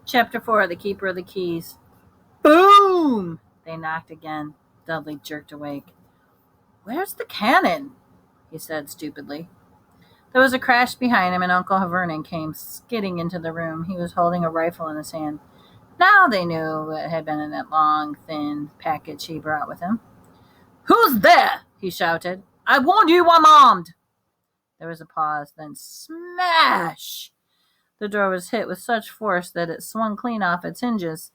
Chapter 4, The Keeper of the Keys. Boom! They knocked again. Dudley jerked awake. "Where's the cannon?" he said stupidly. There was a crash behind him, and Uncle Vernon came skidding into the room. He was holding a rifle in his hand. Now they knew it had been in that long, thin package he brought with him. "Who's there?" he shouted. "I warned you I'm armed." There was a pause, then smash! The door was hit with such force that it swung clean off its hinges.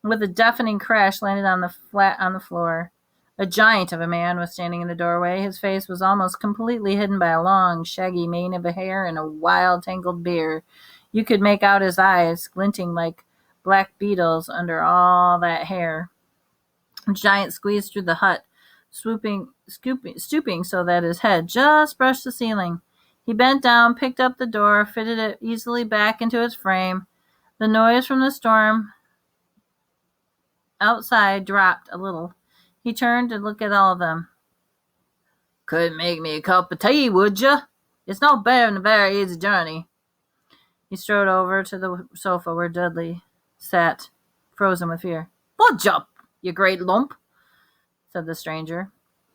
With a deafening crash, landed on the flat on the floor. A giant of a man was standing in the doorway. His face was almost completely hidden by a long, shaggy mane of hair and a wild, tangled beard. You could make out his eyes, glinting like black beetles under all that hair. The giant squeezed through the hut, stooping so that his head just brushed the ceiling. He bent down, picked up the door, fitted it easily back into its frame. The noise from the storm outside dropped a little. He turned to look at all of them. "Couldn't make me a cup of tea, would you? It's no better than a very easy journey." He strode over to the sofa where Dudley sat, frozen with fear. "Budge up, you great lump," said the stranger.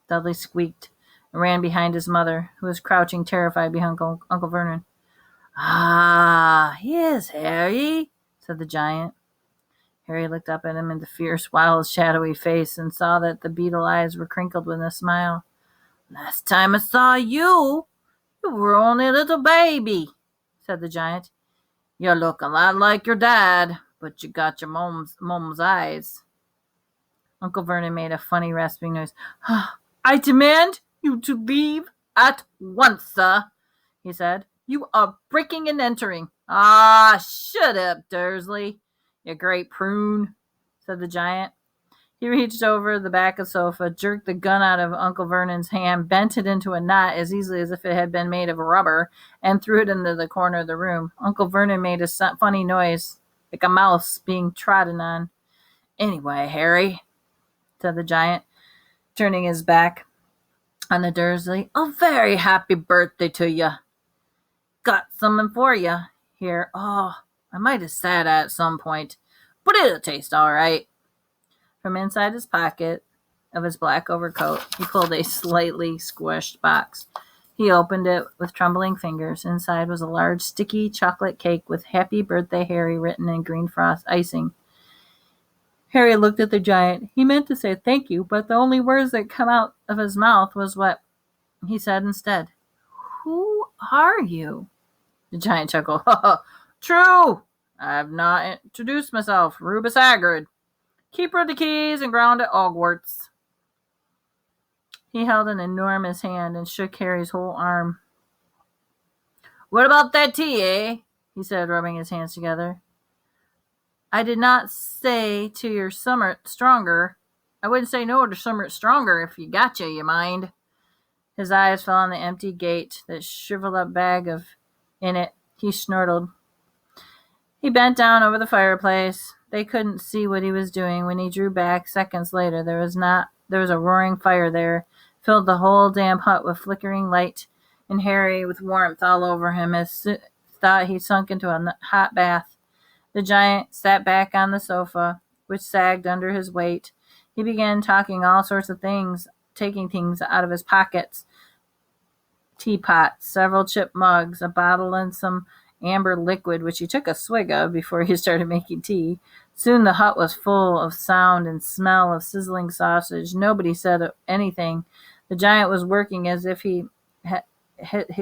Dudley squeaked and ran behind his mother, who was crouching terrified behind Uncle Vernon. "Ah, here's Harry," said the giant. Harry looked up at him in the fierce, wild, shadowy face and saw that the beetle eyes were crinkled with a smile. "Last time I saw you, you were only a little baby," said the giant. "You look a lot like your dad, but you got your mom's eyes." Uncle Vernon made a funny rasping noise. "I demand you to leave at once, sir," he said. "You are breaking and entering." "Ah, shut up, Dursley, you great prune," said the giant. He reached over the back of the sofa, jerked the gun out of Uncle Vernon's hand, bent it into a knot as easily as if it had been made of rubber, and threw it into the corner of the room. Uncle Vernon made a funny noise, like a mouse being trodden on. "Anyway, Harry," said the giant, turning his back on the Dursley, "a very happy birthday to you. Got something for you here. Oh, I might have said that at some point, but it'll taste all right." From inside his pocket of his black overcoat, he pulled a slightly squished box. He opened it with trembling fingers. Inside was a large, sticky chocolate cake with "Happy Birthday, Harry" written in green frost icing. Harry looked at the giant. He meant to say thank you, but the only words that come out of his mouth was what he said instead. "Who are you?" The giant chuckled. "True. I have not introduced myself. Rubus Hagrid, Keeper of the Keys and ground at Hogwarts." He held an enormous hand and shook Harry's whole arm. "What about that tea, eh?" he said, rubbing his hands together. "I did not say to your summer stronger. I wouldn't say no to summer stronger if you gotcha, you mind." His eyes fell on the empty gate, that shriveled up bag in it. He snorted. He bent down over the fireplace. They couldn't see what he was doing. When he drew back seconds later, there was a roaring fire there, filled the whole damp hut with flickering light, and Harry, with warmth all over him, thought he sunk into a hot bath. The giant sat back on the sofa, which sagged under his weight. He began talking all sorts of things, taking things out of his pockets. Teapots, several chip mugs, a bottle and some amber liquid, which he took a swig of before he started making tea. Soon the hut was full of sound and smell of sizzling sausage. Nobody said anything. The giant was working as if he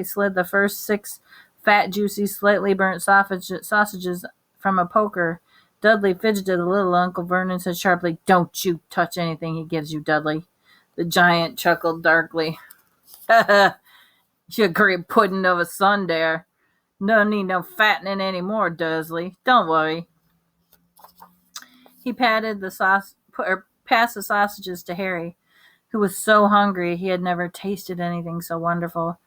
slid the first 6 fat, juicy, slightly burnt sausages from a poker. Dudley fidgeted a little. Uncle Vernon said sharply, "Don't you touch anything he gives you, Dudley." The giant chuckled darkly. "You great pudding of a son there. No need no fattening any more, Dursley. Don't worry." He passed the sausages to Harry, who was so hungry he had never tasted anything so wonderful.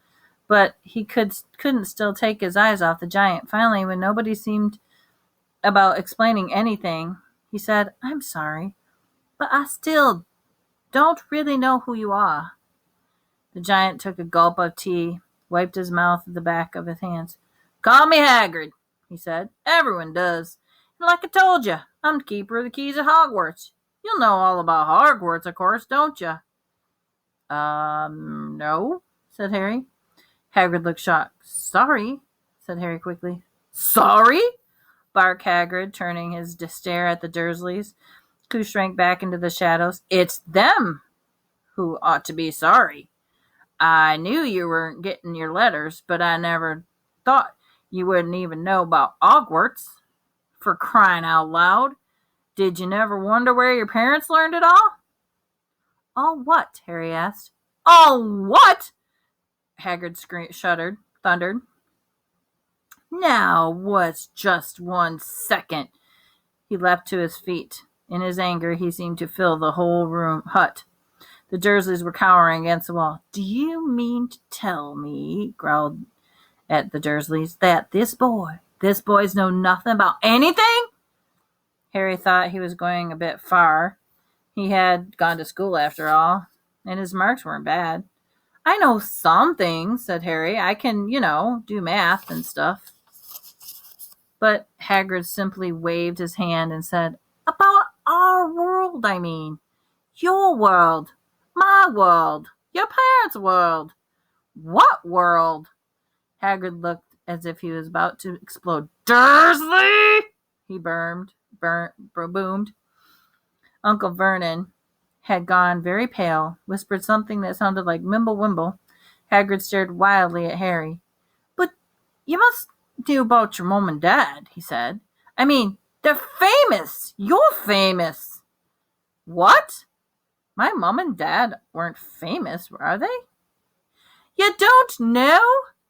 But he couldn't still take his eyes off the giant. Finally, when nobody seemed about explaining anything, he said, "I'm sorry, but I still don't really know who you are." The giant took a gulp of tea, wiped his mouth with the back of his hands. "Call me Hagrid," he said. "Everyone does. Like I told you, I'm the keeper of the keys of Hogwarts. You'll know all about Hogwarts, of course, don't you? No, said Harry. Hagrid looked shocked. Sorry, said Harry quickly. Sorry? Barked Hagrid, turning his stare at the Dursleys, who shrank back into the shadows. It's them who ought to be sorry. I knew you weren't getting your letters, but I never thought you wouldn't even know about Hogwarts. For crying out loud. Did you never wonder where your parents learned it all? All what? Harry asked. All what? Hagrid shuddered, thundered. Now, what's just 1 second? He leapt to his feet. In his anger, he seemed to fill the whole hut. The Dursleys were cowering against the wall. Do you mean to tell me, growled at the Dursleys, that this boys know nothing about anything? Harry thought he was going a bit far. He had gone to school after all, and his marks weren't bad. I know some things, said Harry. I can, do math and stuff. But Hagrid simply waved his hand and said, About our world, I mean. Your world. My world. Your parents' world. What world? Hagrid looked as if he was about to explode. Dursley! He boomed. Uncle Vernon had gone very pale, whispered something that sounded like Mimble Wimble. Hagrid stared wildly at Harry. But you must do about your mom and dad, he said. I mean, they're famous. You're famous. What? My mom and dad weren't famous, are they? You don't know?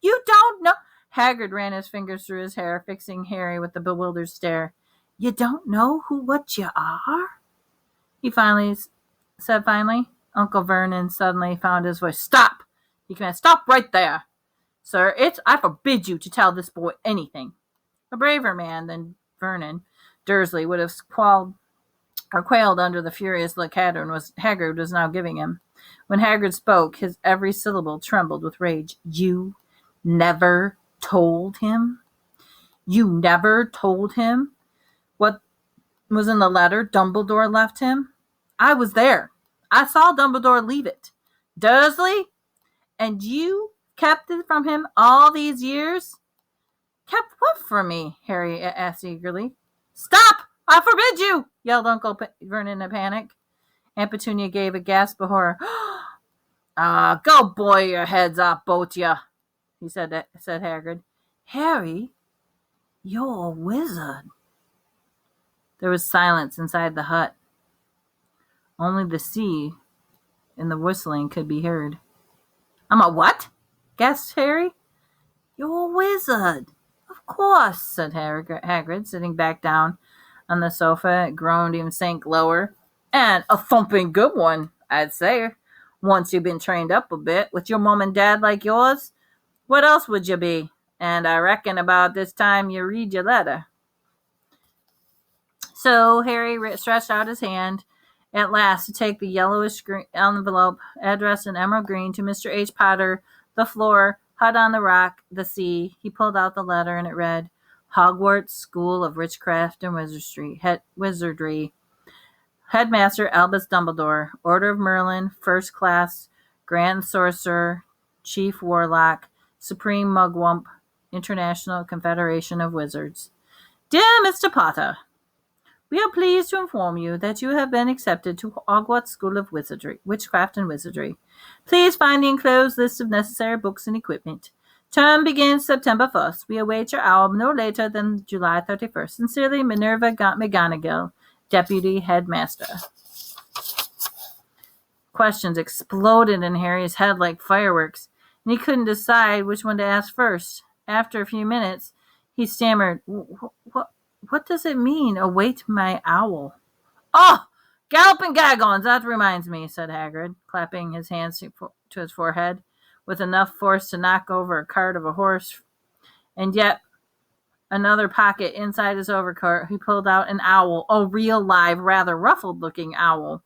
You don't know? Hagrid ran his fingers through his hair, fixing Harry with a bewildered stare. You don't know what you are? He said finally. Uncle Vernon suddenly found his voice. Stop! He commanded. Stop right there! Sir, I forbid you to tell this boy anything. A braver man than Vernon Dursley would have quailed under the furious look Hagrid was now giving him. When Hagrid spoke, his every syllable trembled with rage. You never told him? You never told him what was in the letter Dumbledore left him? I was there. I saw Dumbledore leave it. Dursley? And you kept it from him all these years? Kept what from me? Harry asked eagerly. Stop! I forbid you! Yelled Uncle Vernon in a panic. Aunt Petunia gave a gasp of horror. Go boil your heads up, both ya, said Hagrid. Harry, you're a wizard. There was silence inside the hut. Only the sea and the whistling could be heard. I'm a what? Gasped Harry. You're a wizard. Of course, said Hagrid, sitting back down on the sofa. It groaned and sank lower. And a thumping good one, I'd say. Once you've been trained up a bit with your mom and dad like yours, what else would you be? And I reckon about this time you read your letter. So Harry stretched out his hand at last to take the yellowish green envelope addressed in emerald green to Mr. H. Potter, the floor, hut on the rock, the sea. He pulled out the letter and it read, Hogwarts School of Witchcraft and Wizardry. Headmaster Albus Dumbledore, Order of Merlin, First Class, Grand Sorcerer, Chief Warlock, Supreme Mugwump, International Confederation of Wizards. Dear Mr. Potter, we are pleased to inform you that you have been accepted to Hogwarts School of Witchcraft and Wizardry. Please find the enclosed list of necessary books and equipment. Term begins September 1st. We await your hour no later than July 31st. Sincerely, Minerva McGonagall, Deputy Headmaster. Questions exploded in Harry's head like fireworks, and he couldn't decide which one to ask first. After a few minutes, he stammered, What does it mean, await my owl? Oh, galloping gagons, that reminds me, said Hagrid, clapping his hands to his forehead with enough force to knock over a cart of a horse. And yet, another pocket inside his overcoat, he pulled out an owl, a real live, rather ruffled-looking owl,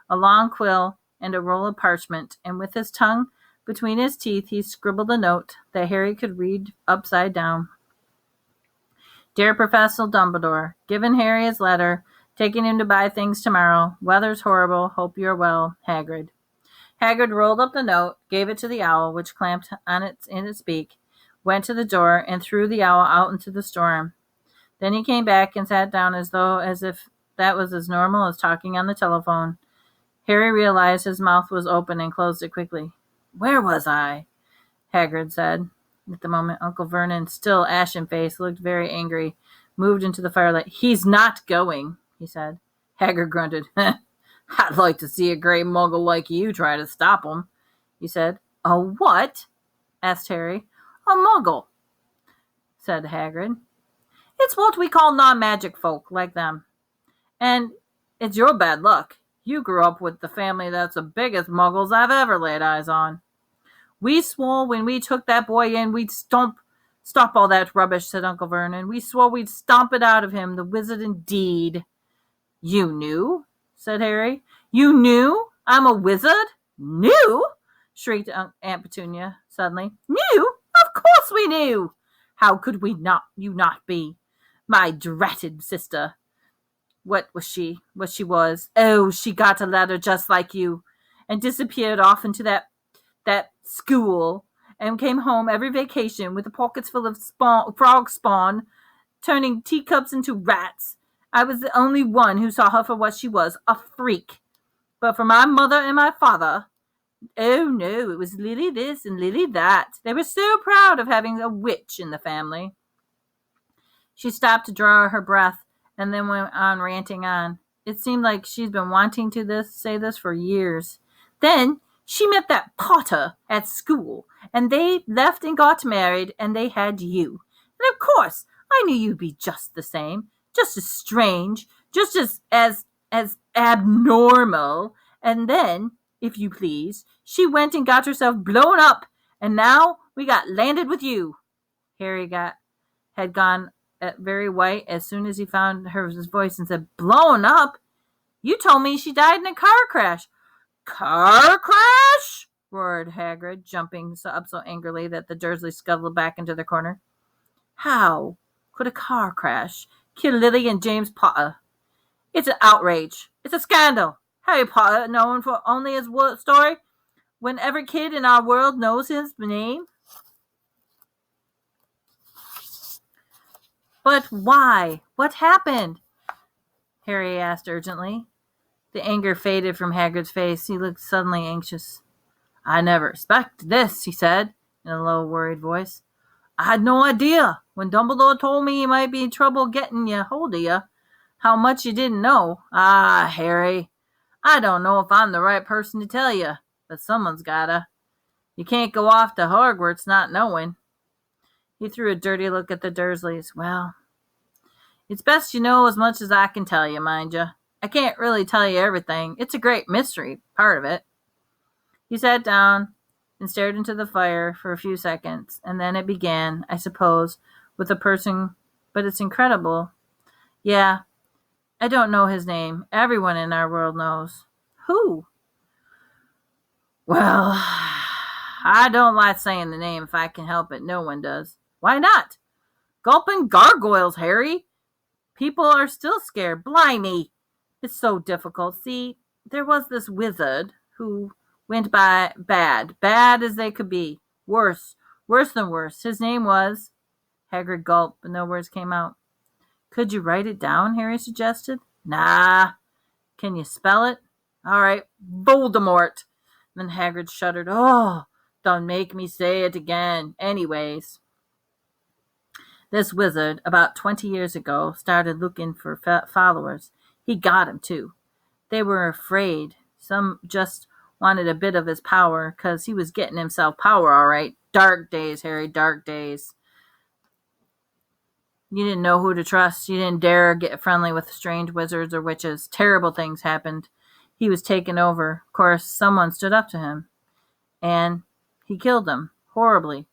a long quill, and a roll of parchment, and with his tongue between his teeth, he scribbled a note that Harry could read upside down. Dear Professor Dumbledore, given Harry his letter, taking him to buy things tomorrow. Weather's horrible. Hope you're well. Hagrid. Hagrid rolled up the note, gave it to the owl, which clamped on in its beak, went to the door, and threw the owl out into the storm. Then he came back and sat down as if that was as normal as talking on the telephone. Harry realized his mouth was open and closed it quickly. Where was I? Hagrid said. At the moment, Uncle Vernon, still ashen-faced, looked very angry, moved into the firelight. He's not going, he said. Hagrid grunted. I'd like to see a great muggle like you try to stop him, he said. A what? Asked Harry. A muggle, said Hagrid. It's what we call non-magic folk, like them. And it's your bad luck. You grew up with the family that's the biggest muggles I've ever laid eyes on. We swore when we took that boy in, we'd stop all that rubbish, said Uncle Vernon. We swore we'd stomp it out of him, the wizard indeed. You knew, said Harry. You knew I'm a wizard? Knew? Shrieked Aunt Petunia suddenly. Knew? Of course we knew. How could you not be? My dratted sister. What was she? What she was? Oh, she got a letter just like you, and disappeared off into that school, and came home every vacation with the pockets full of frog spawn, turning teacups into rats. I was the only one who saw her for what she was, a freak. But for my mother and my father, oh no, it was Lily this and Lily that. They were so proud of having a witch in the family. She stopped to draw her breath and then went on ranting on. It seemed like she'd been wanting to say this for years. Then she met that Potter at school, and they left and got married, and they had you. And of course, I knew you'd be just the same, just as strange, just as abnormal. And then, if you please, she went and got herself blown up, and now we got landed with you. Harry had gone very white as soon as he found his voice and said, blown up? You told me she died in a car crash. Car crash? Roared Hagrid, jumping up so angrily that the Dursleys scuttled back into their corner. How could a car crash kill Lily and James Potter? It's an outrage. It's a scandal. Harry Potter, known for only his story, when every kid in our world knows his name. But why? What happened? Harry asked urgently. The anger faded from Hagrid's face. He looked suddenly anxious. I never expected this, he said, in a low, worried voice. I had no idea. When Dumbledore told me he might be in trouble getting hold of you, how much you didn't know. Ah, Harry, I don't know if I'm the right person to tell you, but someone's gotta. You can't go off to Hogwarts not knowing. He threw a dirty look at the Dursleys. Well, it's best you know as much as I can tell you, mind you. I can't really tell you everything. It's a great mystery, part of it. He sat down and stared into the fire for a few seconds, and then it began, I suppose, with a person, but it's incredible. Yeah, I don't know his name. Everyone in our world knows. Who? Well, I don't like saying the name if I can help it. No one does. Why not? Gulping gargoyles, Harry. People are still scared. Blimey. It's so difficult. See, there was this wizard who went by bad as they could be. Worse than worse. His name was... Hagrid gulped, but no words came out. Could you write it down, Harry suggested. Nah. Can you spell it? All right. Voldemort. Then Hagrid shuddered. Oh, don't make me say it again. Anyways, this wizard, about 20 years ago, started looking for followers. He got him, too. They were afraid. Some just wanted a bit of his power, 'cause he was getting himself power, all right. Dark days, Harry, dark days. You didn't know who to trust. You didn't dare get friendly with strange wizards or witches. Terrible things happened. He was taken over. Of course, someone stood up to him. And he killed them. Horribly.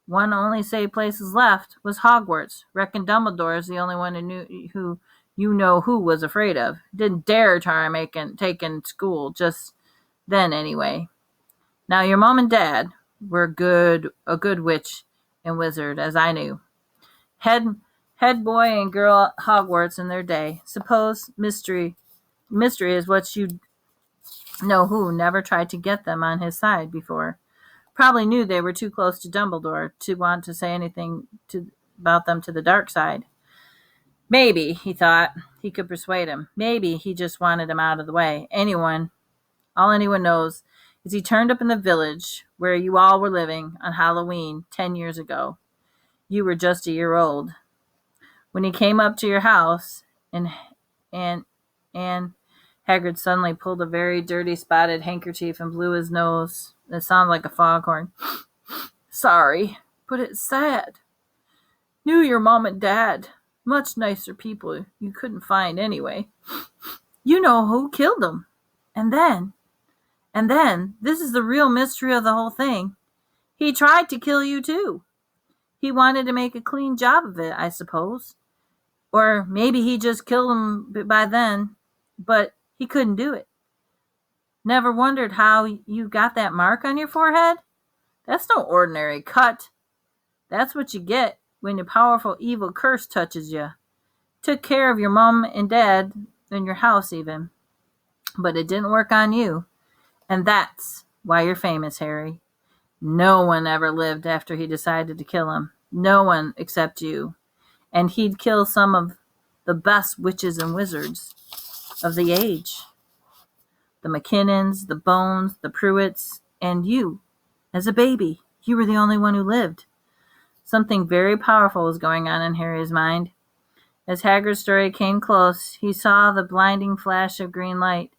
One only safe places left was Hogwarts. Reckon Dumbledore is the only one who was afraid of. Didn't dare try taking school, just then anyway. Now your mom and dad were a good witch and wizard, as I knew. Head Head boy and girl at Hogwarts in their day. Suppose mystery is what you know who never tried to get them on his side before. Probably knew they were too close to Dumbledore to want to say anything about them to the dark side. Maybe, he thought, he could persuade him. Maybe he just wanted him out of the way. All anyone knows is he turned up in the village where you all were living on Halloween 10 years ago. You were just a year old. When he came up to your house and Hagrid suddenly pulled a very dirty spotted handkerchief and blew his nose. It sounded like a foghorn. Sorry, but it's sad. Knew your mom and dad. Much nicer people you couldn't find anyway. You know who killed them. And then, this is the real mystery of the whole thing. He tried to kill you too. He wanted to make a clean job of it, I suppose. Or maybe he just killed him by then, but he couldn't do it. Never wondered how you got that mark on your forehead? That's no ordinary cut. That's what you get when a powerful evil curse touches you. Took care of your mom and dad and your house even. But it didn't work on you. And that's why you're famous, Harry. No one ever lived after he decided to kill him. No one except you. And he'd kill some of the best witches and wizards of the age. The McKinnons, the Bones, the Pruitts, and you. As a baby, you were the only one who lived. Something very powerful was going on in Harry's mind. As Hagrid's story came close, he saw the blinding flash of green light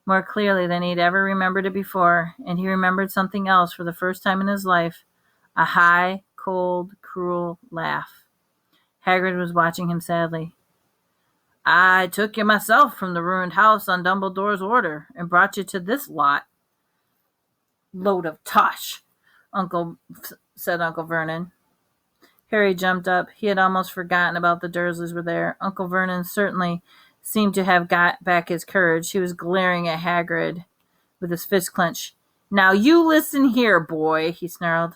more clearly than he'd ever remembered it before, and he remembered something else for the first time in his life, a high, cold, cruel laugh. Hagrid was watching him sadly. I took you myself from the ruined house on Dumbledore's order and brought you to this lot. Load of tosh, said Uncle Vernon. Harry jumped up. He had almost forgotten about the Dursleys were there. Uncle Vernon certainly seemed to have got back his courage. He was glaring at Hagrid with his fist clenched. Now you listen here, boy, he snarled.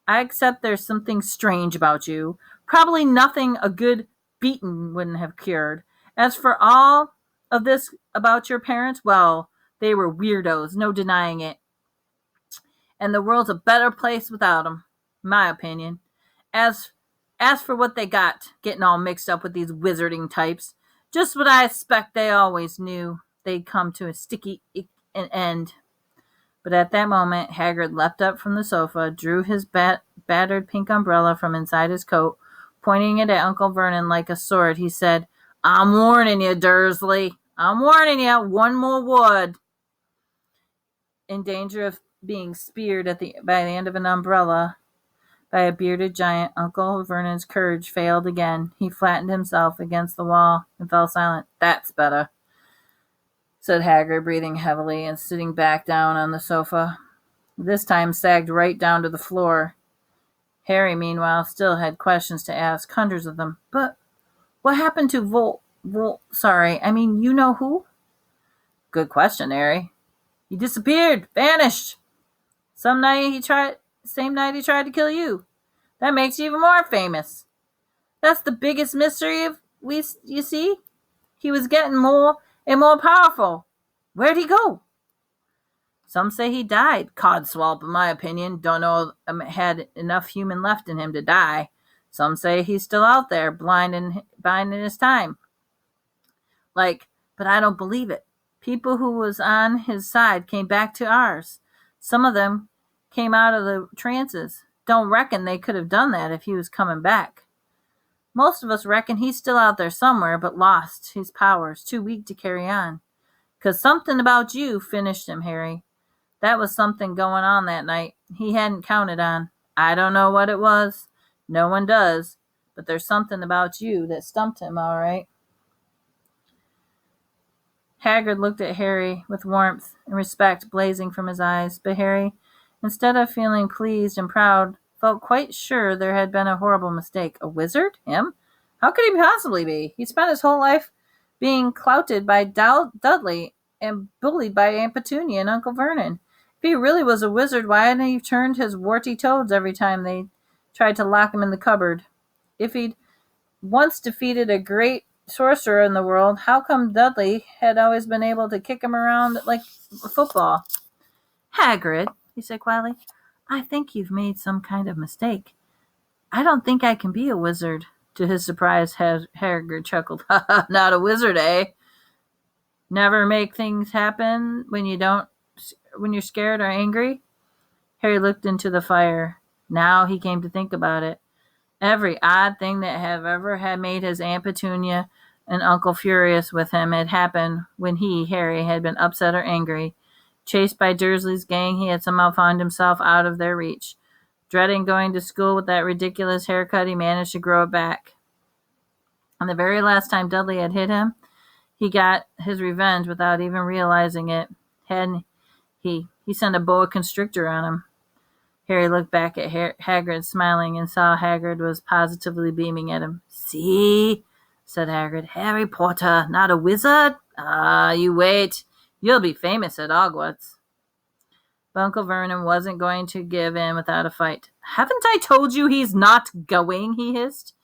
I accept there's something strange about you. Probably nothing a good beating wouldn't have cured. As for all of this about your parents, well, they were weirdos, no denying it. And the world's a better place without them, in my opinion. As for what they got, getting all mixed up with these wizarding types, just what I expect they always knew they'd come to a sticky end. But at that moment, Hagrid leapt up from the sofa, drew his battered pink umbrella from inside his coat, pointing it at Uncle Vernon like a sword. He said, I'm warning you, Dursley. I'm warning you, one more word. In danger of being speared by the end of an umbrella by a bearded giant, Uncle Vernon's courage failed again. He flattened himself against the wall and fell silent. That's better, said Hagrid, breathing heavily and sitting back down on the sofa. This time sagged right down to the floor. Harry, meanwhile, still had questions to ask, hundreds of them. But what happened to you know who? Good question, Harry. He disappeared, vanished. Same night he tried to kill you. That makes you even more famous. That's the biggest mystery you see? He was getting more and more powerful. Where'd he go? Some say he died. Codswallop, in my opinion. Don't know had enough human left in him to die. Some say he's still out there, biding his time. But I don't believe it. People who was on his side came back to ours. Some of them came out of the trances. Don't reckon they could have done that if he was coming back. Most of us reckon he's still out there somewhere, but lost his powers, too weak to carry on. 'Cause something about you finished him, Harry. That was something going on that night he hadn't counted on. I don't know what it was. No one does. But there's something about you that stumped him, all right. Hagrid looked at Harry with warmth and respect blazing from his eyes, but Harry, instead of feeling pleased and proud, felt quite sure there had been a horrible mistake. A wizard? Him? How could he possibly be? He spent his whole life being clouted by Dudley and bullied by Aunt Petunia and Uncle Vernon. If he really was a wizard, why hadn't he turned his warty toads every time they tried to lock him in the cupboard? if he'd once defeated a great sorcerer in the world, how come Dudley had always been able to kick him around like a football? Hagrid, he said quietly, I think you've made some kind of mistake. I don't think I can be a wizard. To his surprise, Hagrid chuckled. Not a wizard, eh? Never make things happen when you're scared or angry? Harry looked into the fire. Now he came to think about it. Every odd thing that had ever had made his Aunt Petunia and Uncle furious with him had happened when he, Harry, had been upset or angry. Chased by Dursley's gang, he had somehow found himself out of their reach. Dreading going to school with that ridiculous haircut, he managed to grow it back. And the very last time Dudley had hit him, he got his revenge without even realizing it. Hadn't he sent a boa constrictor on him. Harry looked back at Hagrid, smiling, and saw Hagrid was positively beaming at him. See, said Hagrid, Harry Potter, not a wizard? Ah, you wait. You'll be famous at Hogwarts. But Uncle Vernon wasn't going to give in without a fight. Haven't I told you he's not going, he hissed.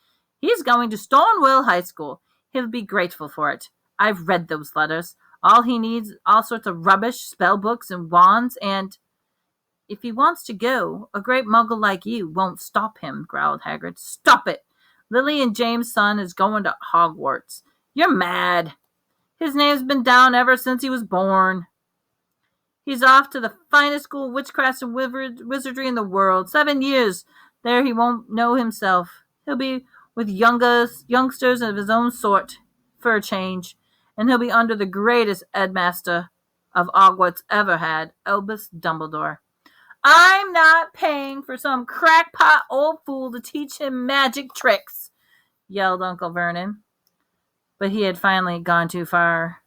He's going to Stonewall High School. He'll be grateful for it. I've read those letters. All he needs, all sorts of rubbish, spell books and wands, and... If he wants to go, a great muggle like you won't stop him, growled Hagrid. Stop it! Lily and James' son is going to Hogwarts. You're mad. His name's been down ever since he was born. He's off to the finest school of witchcraft and wizardry in the world. 7 years. There he won't know himself. He'll be with youngsters of his own sort, for a change. And he'll be under the greatest headmaster of Hogwarts ever had, Albus Dumbledore. I'm not paying for some crackpot old fool to teach him magic tricks, yelled Uncle Vernon. But he had finally gone too far.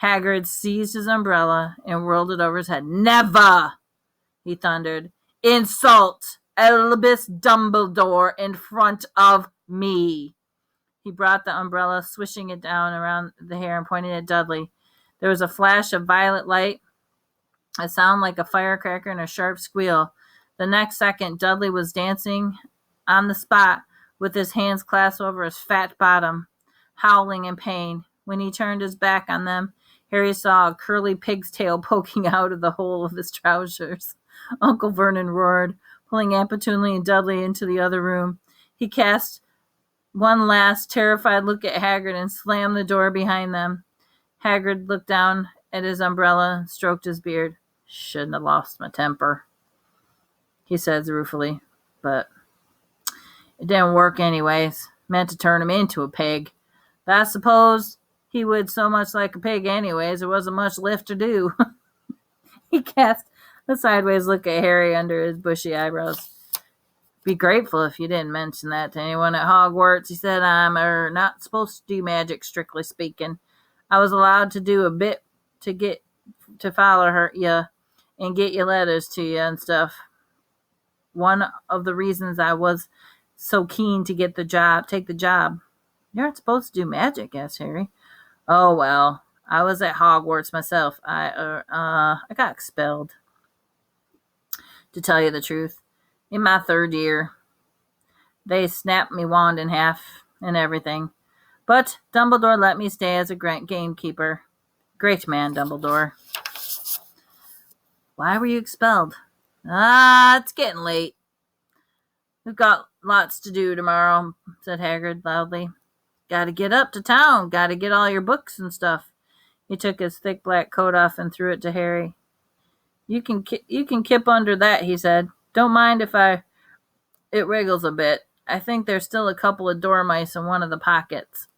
Hagrid seized his umbrella and whirled it over his head. Never, he thundered, insult Albus Dumbledore in front of me. He brought the umbrella, swishing it down around the hair and pointing at Dudley. There was a flash of violet light, a sound like a firecracker, and a sharp squeal. The next second, Dudley was dancing on the spot with his hands clasped over his fat bottom, howling in pain. When he turned his back on them, Harry saw a curly pig's tail poking out of the hole of his trousers. Uncle Vernon roared, pulling Aunt Petunia and Dudley into the other room. He cast one last terrified look at Hagrid and slammed the door behind them. Hagrid looked down at his umbrella and stroked his beard. Shouldn't have lost my temper, he said ruefully, but it didn't work anyways. Meant to turn him into a pig. But I suppose he would so much like a pig anyways, there wasn't much left to do. He cast a sideways look at Harry under his bushy eyebrows. Be grateful if you didn't mention that to anyone at Hogwarts, he said. I'm not supposed to do magic, strictly speaking. I was allowed to do a bit to follow you and get your letters to you and stuff. One of the reasons I was so keen to take the job. You're not supposed to do magic, asked Harry. Oh, well, I was at Hogwarts myself. I got expelled, to tell you the truth. In my 3rd year, they snapped me wand in half and everything. But Dumbledore let me stay as a gamekeeper. Great man, Dumbledore. Why were you expelled? It's getting late. We've got lots to do tomorrow, said Hagrid loudly. Gotta get up to town. Gotta get all your books and stuff. He took his thick black coat off and threw it to Harry. You can kip under that, he said. Don't mind if it wriggles a bit. I think there's still a couple of dormice in one of the pockets.